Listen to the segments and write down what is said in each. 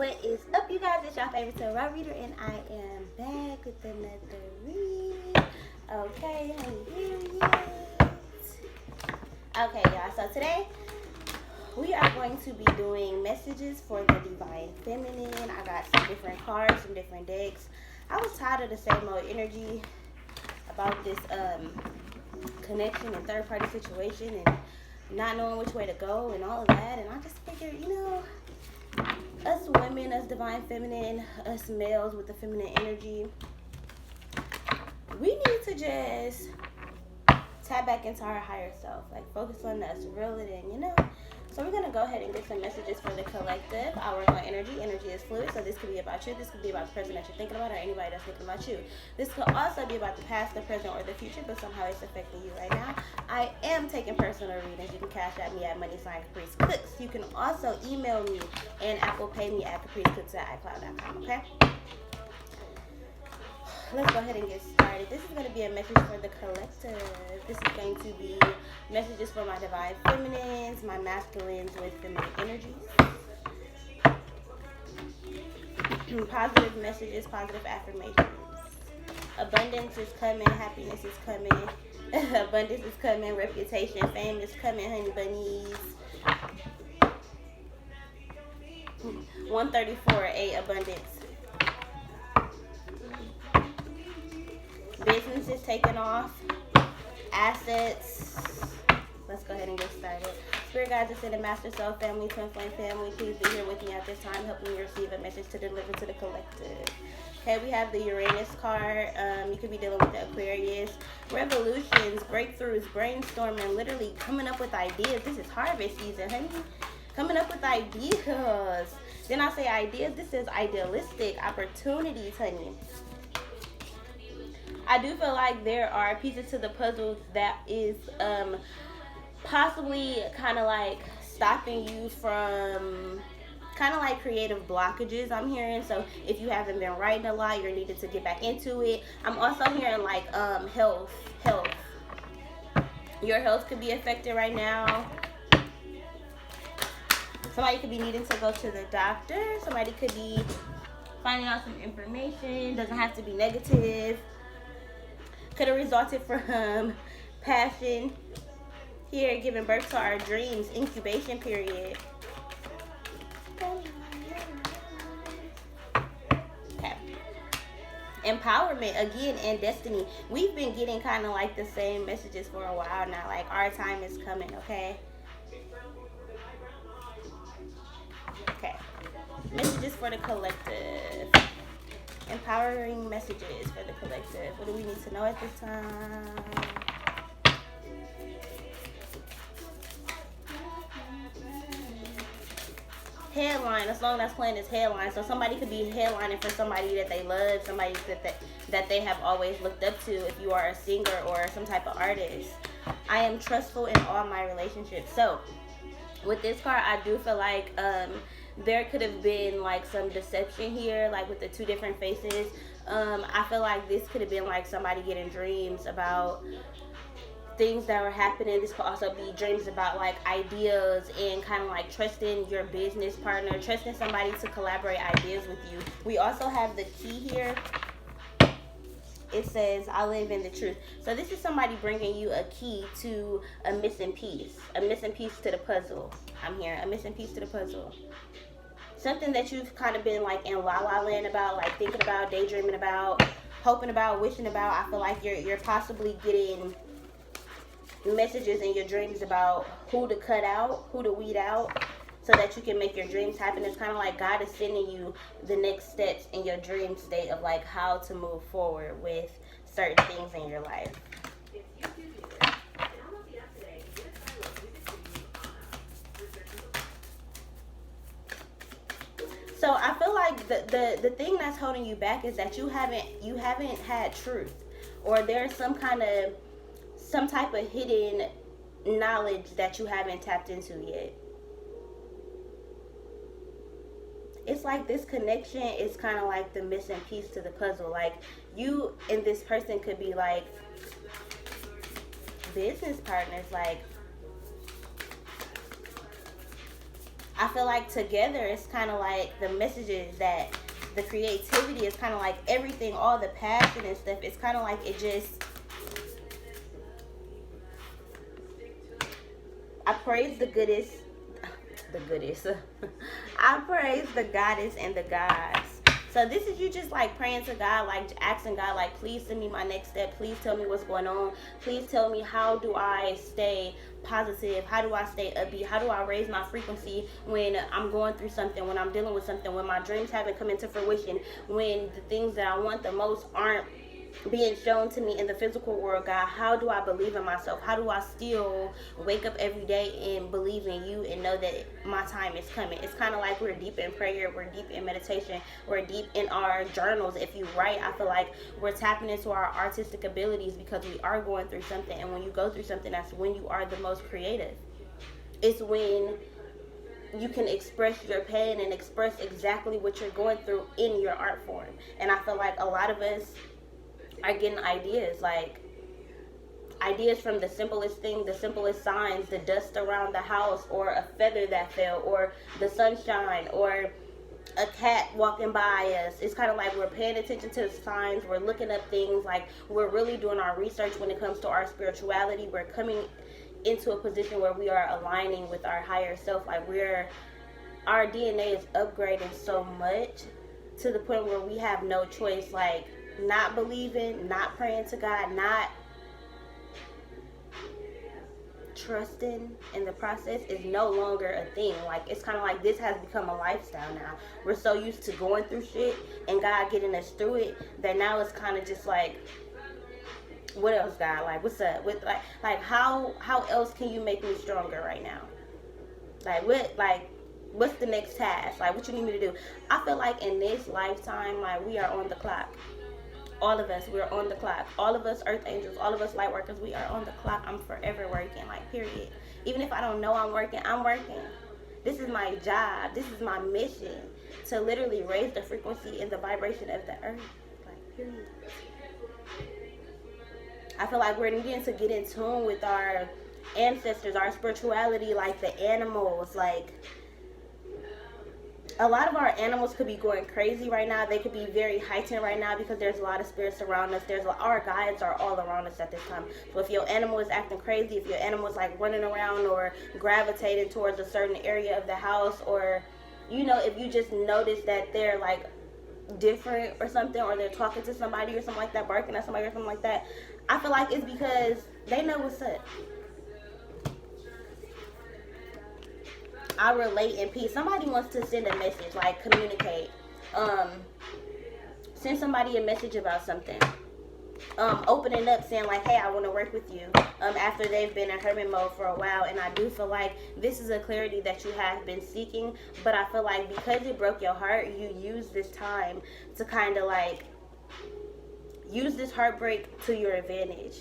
What is up, you guys? It's your favorite tarot reader, and I am back with another reading. Okay, let me hear it. Okay, y'all. So today we are going to be doing messages for the divine feminine. I got some different cards, some different decks. I was tired of the same old energy about this connection and third party situation and not knowing which way to go and all of that. And I just figured, us women, us divine feminine, us males with the feminine energy, we need to just tap back into our higher self, like focus on us, reel it in. So we're gonna go ahead and get some messages for the collective. I work on energy is fluid, so this could be about you, this could be about the person that you're thinking about, or anybody that's thinking about you. This could also be about the past, the present, or the future, but somehow it's affecting you right now. I am taking personal readings. You can cash at me at @Caprice Cooks. You can also email me and Apple Pay me at capricecooks@icloud.com, okay? Let's go ahead and get started. This is going to be a message for the collective. This is going to be messages for my divine feminines, my masculines with feminine energies. Positive messages, positive affirmations. Abundance is coming, happiness is coming, abundance is coming, reputation, fame is coming, honey bunnies. 134, abundance. Business is taking off. Assets. Let's go ahead and get started. Spirit guides us in the Master Soul family, Twin Flame family. Please be here with me at this time, helping me receive a message to deliver to the collective. Okay, we have the Uranus card. You could be dealing with the Aquarius. Revolutions, breakthroughs, brainstorming, literally coming up with ideas. This is harvest season, honey. Coming up with ideas. Then I say ideas. This is idealistic opportunities, honey. I do feel like there are pieces to the puzzle that is possibly kind of like stopping you from kind of like creative blockages, I'm hearing. So if you haven't been writing a lot, you're needed to get back into it. I'm also hearing like health. Your health could be affected right now. Somebody could be needing to go to the doctor. Somebody could be finding out some information. Doesn't have to be negative. Could have resulted from passion here, giving birth to our dreams, incubation period. Okay. Empowerment again, and destiny. We've been getting kind of like the same messages for a while now, like our time is coming. Okay, messages for the collective. Empowering messages for the collective. What do we need to know at this time? Headline. A song that's playing is headline. So somebody could be headlining for somebody that they love, somebody that they have always looked up to, if you are a singer or some type of artist. I am trustful in all my relationships. So with this card, I do feel like there could have been like some deception here, like with the two different faces. I feel like this could have been like somebody getting dreams about things that were happening. This could also be dreams about like ideas and kind of like trusting your business partner, trusting somebody to collaborate ideas with you. We also have the key here. It says, I live in the truth. So this is somebody bringing you a key to a missing piece to the puzzle. I'm hearing a missing piece to the puzzle. Something that you've kind of been like in la la land about, like thinking about, daydreaming about, hoping about, wishing about. I feel like you're possibly getting messages in your dreams about who to cut out, who to weed out, so that you can make your dreams happen. It's kind of like God is sending you the next steps in your dream state of like how to move forward with certain things in your life. So I feel like the thing that's holding you back is that you haven't had truth, or there's some type of hidden knowledge that you haven't tapped into yet. It's like this connection is kind of like the missing piece to the puzzle. Like you and this person could be like business partners. Like I feel like together it's kind of like the messages that the creativity is kind of like everything, all the passion and stuff. It's kind of like it just. I praise the goodest. The goodest. I praise the goddess and the gods. So this is you just like praying to God, like asking God, like, please send me my next step. Please tell me what's going on. Please tell me, how do I stay positive? How do I stay upbeat? How do I raise my frequency when I'm going through something, when I'm dealing with something, when my dreams haven't come into fruition, when the things that I want the most aren't being shown to me in the physical world, God? How do I believe in myself? How do I still wake up every day and believe in you and know that my time is coming? It's kind of like we're deep in prayer, we're deep in meditation, we're deep in our journals. If you write, I feel like we're tapping into our artistic abilities because we are going through something. And when you go through something, that's when you are the most creative. It's when you can express your pain and express exactly what you're going through in your art form. And I feel like a lot of us are getting ideas, like ideas from the simplest thing, the simplest signs, the dust around the house, or a feather that fell, or the sunshine, or a cat walking by us. It's kind of like we're paying attention to the signs, we're looking up things, like we're really doing our research when it comes to our spirituality. We're coming into a position where we are aligning with our higher self, like our DNA is upgrading so much to the point where we have no choice, like not believing, not praying to God, not trusting in the process is no longer a thing. Like, it's kind of like this has become a lifestyle now. We're so used to going through shit and God getting us through it that now it's kind of just like, what else, God? Like, what's up? With like how else can you make me stronger right now? What's the next task? Like, what you need me to do? I feel like in this lifetime, like, we are on the clock. All of us, we're on the clock. All of us earth angels, all of us light workers, we are on the clock. I'm forever working, like, period. Even if I don't know I'm working, I'm working. This is my job. This is my mission, to literally raise the frequency and the vibration of the earth, like, period. I feel like we're needing to get in tune with our ancestors, our spirituality, like the animals. Like, a lot of our animals could be going crazy right now. They could be very heightened right now because there's a lot of spirits around us. Our guides are all around us at this time. So if your animal is acting crazy, if your animal is like running around or gravitating towards a certain area of the house, or, you know, if you just notice that they're like different or something, or they're talking to somebody or something like that, barking at somebody or something like that, I feel like it's because they know what's up. I relate in peace. Somebody wants to send a message, like communicate. Send somebody a message about something. Opening up, saying like, hey, I want to work with you. After they've been in hermit mode for a while. And I do feel like this is a clarity that you have been seeking. But I feel like because it broke your heart, you use this time to kind of like use this heartbreak to your advantage.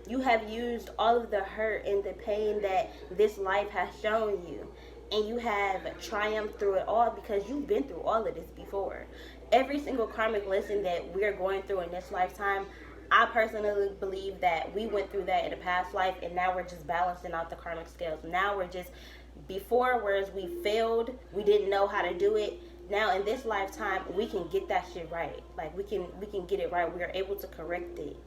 You have used all of the hurt and the pain that this life has shown you, and you have triumphed through it all because you've been through all of this before. Every single karmic lesson that we're going through in this lifetime, I personally believe that we went through that in a past life, and now we're just balancing out the karmic scales. Now we're just, before, whereas we failed, we didn't know how to do it. Now in this lifetime, we can get that shit right. Like, we can get it right. We are able to correct it.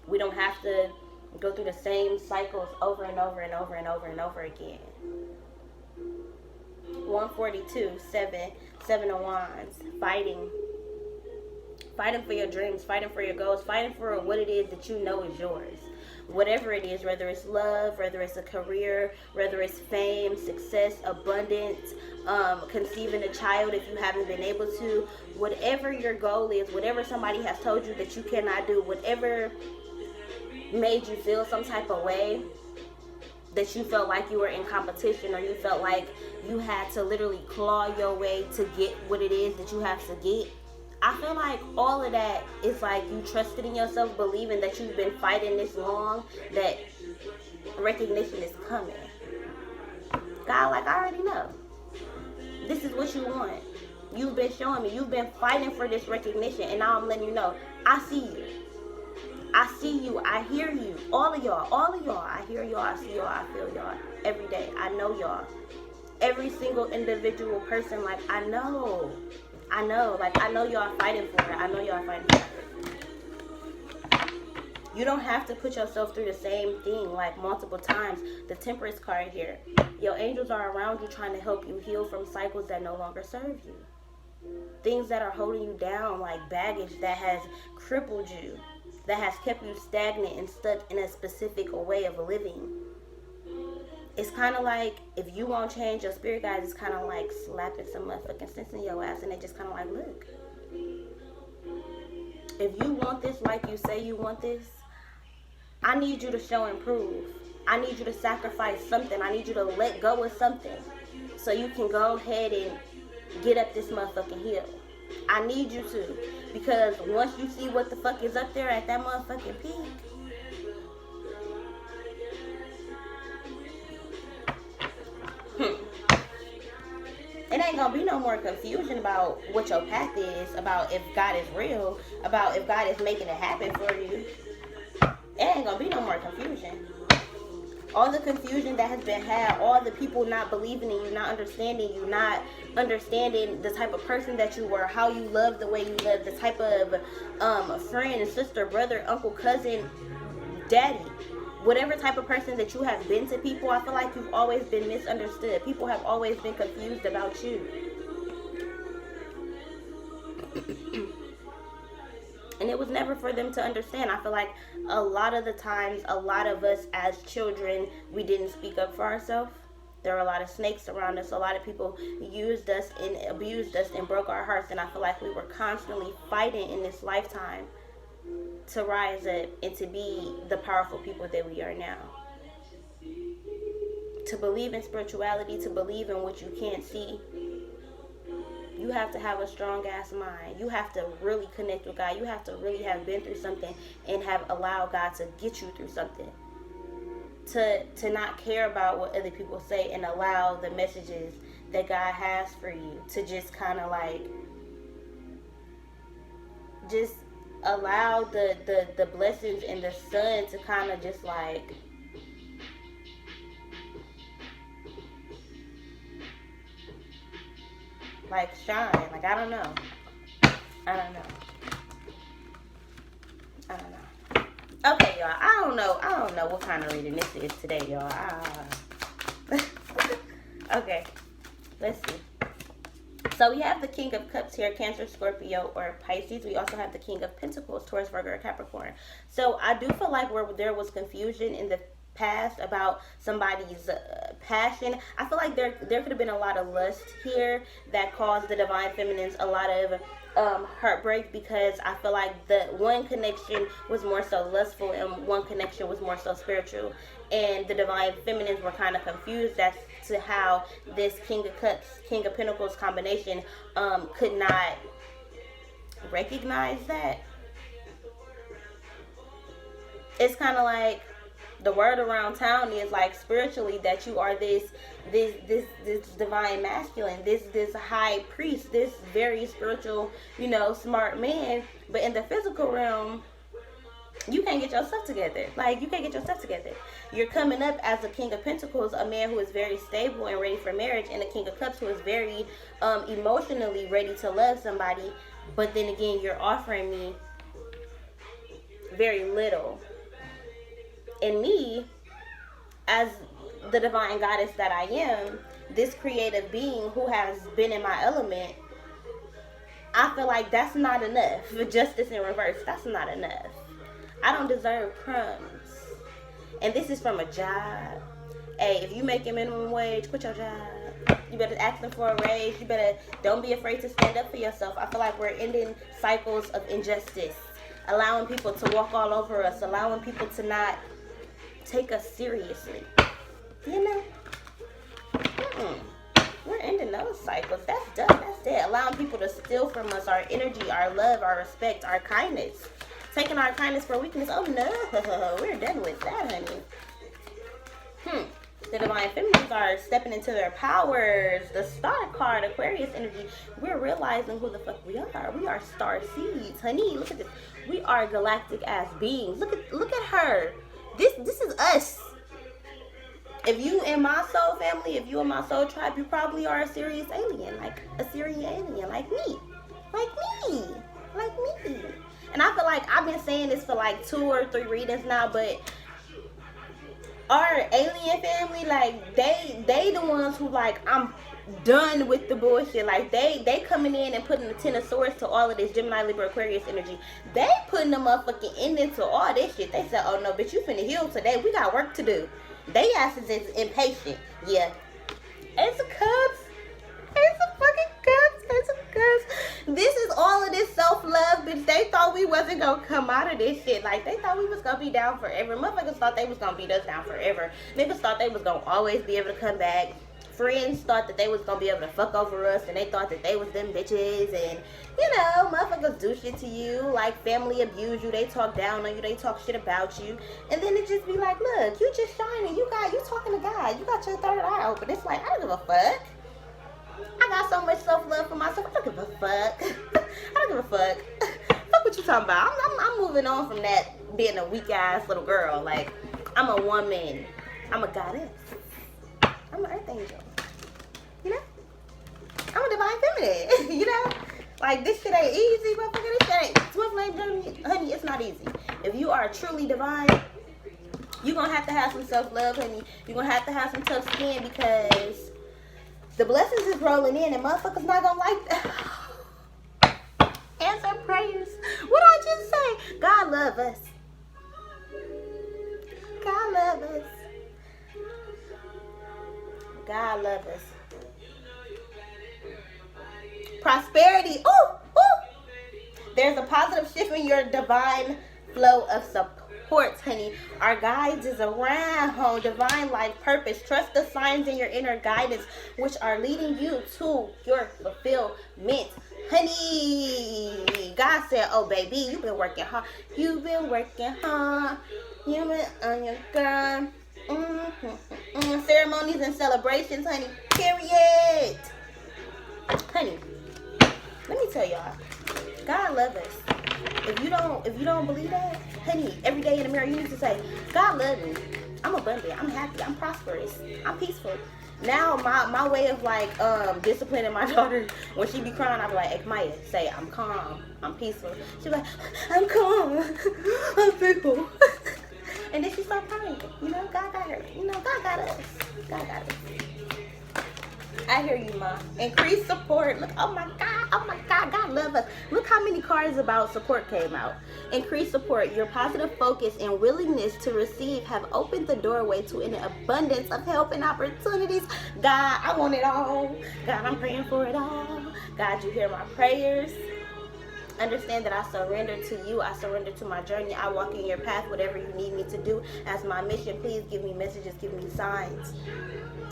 We don't have to go through the same cycles over and over and over and over and over again. 142, 7 of Wands. Fighting for your dreams, fighting for your goals, fighting for what it is that you know is yours. Whatever it is, whether it's love, whether it's a career, whether it's fame, success, abundance, conceiving a child if you haven't been able to, whatever your goal is, whatever somebody has told you that you cannot do, whatever made you feel some type of way, that you felt like you were in competition, or you felt like you had to literally claw your way to get what it is that you have to get, I feel like all of that is like you trusted in yourself, believing that you've been fighting this long, that recognition is coming. God, like, I already know. This is what you want. You've been showing me. You've been fighting for this recognition, and now I'm letting you know. I see you. I see you. I hear you. All of y'all. I hear y'all. I see y'all. I feel y'all. every day. I know y'all. Every single individual person, like, I know, like, I know y'all fighting for it. I know y'all fighting for it. You don't have to put yourself through the same thing, like, multiple times. The Temperance card here. Your angels are around you trying to help you heal from cycles that no longer serve you. Things that are holding you down, like baggage that has crippled you, that has kept you stagnant and stuck in a specific way of living. It's kind of like, if you won't change, your spirit guides is kind of like slapping some motherfucking sense in your ass, and they just kind of like, look, if you want this like you say you want this, I need you to show and prove. I need you to sacrifice something. I need you to let go of something so you can go ahead and get up this motherfucking hill. I need you to, because once you see what the fuck is up there at that motherfucking peak, it ain't gonna be no more confusion about what your path is, about if God is real, about if God is making it happen for you. It ain't gonna be no more confusion. All the confusion that has been had, all the people not believing in you, not understanding you, not understanding the type of person that you were, how you love the way you love, the type of friend, sister, brother, uncle, cousin, daddy, whatever type of person that you have been to people, I feel like you've always been misunderstood. People have always been confused about you. And it was never for them to understand. I feel like a lot of the times, a lot of us as children, we didn't speak up for ourselves. There were a lot of snakes around us. A lot of people used us and abused us and broke our hearts. And I feel like we were constantly fighting in this lifetime to rise up and to be the powerful people that we are now. To believe in spirituality, to believe in what you can't see, you have to have a strong ass mind. You have to really connect with God. You have to really have been through something and have allowed God to get you through something. To not care about what other people say and allow the messages that God has for you to just kind of like, just allow the blessings and the sun to kind of just like shine. Like, I don't know. Okay, y'all. I don't know what kind of reading this is today, y'all. Okay. Let's see. So we have the King of Cups here, Cancer, Scorpio, or Pisces. We also have the King of Pentacles, Taurus, Virgo, or Capricorn. So I do feel like where there was confusion in the past about somebody's passion, I feel like there could have been a lot of lust here that caused the Divine Feminines a lot of heartbreak, because I feel like the one connection was more so lustful and one connection was more so spiritual, and the Divine Feminines were kind of confused as to how this King of Cups, King of Pentacles combination could not recognize that. It's kind of like the word around town is like spiritually that you are this divine masculine, this high priest, this very spiritual, smart man. But in the physical realm, you can't get yourself together. Like, you can't get yourself together. You're coming up as a King of Pentacles, a man who is very stable and ready for marriage, and a King of Cups who is very emotionally ready to love somebody. But then again, you're offering me very little. And me, as the divine goddess that I am, this creative being who has been in my element, I feel like that's not enough. Justice in reverse, that's not enough. I don't deserve crumbs. And this is from a job. Hey, if you making minimum wage, quit your job. You better ask them for a raise. You better don't be afraid to stand up for yourself. I feel like we're ending cycles of injustice, allowing people to walk all over us, allowing people to not take us seriously. We're ending those cycles. That's done. That's it. Allowing people to steal from us our energy, our love, our respect, our kindness. Taking our kindness for weakness. Oh no, we're done with that, honey. The Divine Feminines are stepping into their powers. The Star card, Aquarius energy. We're realizing who the fuck we are. We are star seeds, honey. Look at this. We are galactic ass beings. Look at her. This is us. If you in my soul family, if you in my soul tribe, you probably are a serious alien, like a Syrian alien, like me. Like me. Like me. And I feel like I've been saying this for like 2 or 3 readings now, but our alien family, like they the ones who like, I'm done with the bullshit. Like they coming in and putting the 10 of swords to all of this Gemini, Libra, Aquarius energy. They putting the motherfucking end into all this shit. They said, oh no, bitch, you finna heal today. We got work to do. They asses is impatient. Yeah. Ace of Cups. Ace of fucking Cups. Ace of Cups. This is all of this self-love, bitch. They thought we wasn't gonna come out of this shit. Like, they thought we was gonna be down forever. Motherfuckers thought they was gonna beat us down forever. Niggas thought they was gonna always be able to come back. Friends thought that they was gonna be able to fuck over us, and they thought that they was them bitches. And you know, motherfuckers do shit to you, like family abuse you, they talk down on you, they talk shit about you, and then it just be like, look, you just shining, you talking to God, you got your third eye open. It's like, I don't give a fuck. I got so much self-love for myself. I don't give a fuck. I don't give a fuck. Fuck what you talking about. I'm moving on from that being a weak ass little girl. Like, I'm a woman. I'm a goddess. I'm an earth angel. You know? I'm a divine feminine. You know? Like, this shit ain't easy, motherfucker. This shit ain't Swift Lane journey. Honey, it's not easy. If you are truly divine, you're gonna have to have some self-love, honey. You're gonna have to have some tough skin, because the blessings is rolling in and motherfuckers not gonna like that. Answer prayers. What I just say? God love us. God love us. God love us. Prosperity. Ooh, ooh. There's a positive shift in your divine flow of support, honey. Our guides is around, home, divine life purpose. Trust the signs in your inner guidance, which are leading you to your fulfillment, honey. God said, oh baby, you've been working hard. You've been working hard. You've been on your grind. Ceremonies and celebrations, honey. Period. Honey, let me tell y'all, God love us. If you don't believe that, honey, every day in the mirror you need to say, God love me. I'm abundant. I'm happy. I'm prosperous. I'm peaceful. Now my way of like disciplining my daughter, when she be crying, I be like, hey Maya, say I'm calm. I'm peaceful. She be like, I'm calm. I'm peaceful. And then she start crying. You know, God got her. You know, God got us. God got us. I hear you, Ma. Increase support. Look, oh my God, God love us. Look how many cards about support came out. Increase support. Your positive focus and willingness to receive have opened the doorway to an abundance of help and opportunities. God, I want it all. God, I'm praying for it all. God, you hear my prayers. Understand that I surrender to you. I surrender to my journey. I walk in your path, whatever you need me to do as my mission. Please give me messages, give me signs.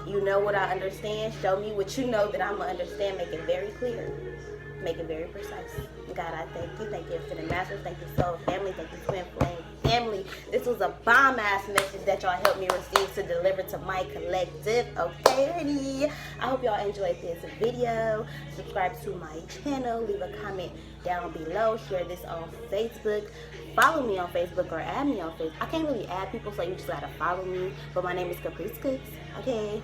You know what I understand. Show me what you know that I'm going to understand. Make it very clear. Make it very precise. God, I thank you. Thank you, Infinite Masters. Thank you, Soul Family. Thank you, Twin Flame Family. This was a bomb-ass message that y'all helped me receive to deliver to my collective. Okay, honey? I hope y'all enjoyed this video. Subscribe to my channel. Leave a comment down below. Share this on Facebook. Follow me on Facebook or add me on Facebook. I can't really add people, so you just gotta follow me. But my name is Caprice Cooks. Okay?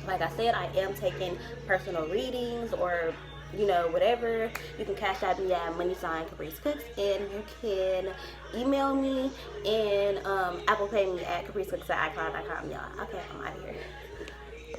Like I said, I am taking personal readings or, you know, whatever. You can cash out me at @ Caprice Cooks, and you can email me and Apple Pay me at capricecooks@icloud.com, y'all. Okay, I'm out of here.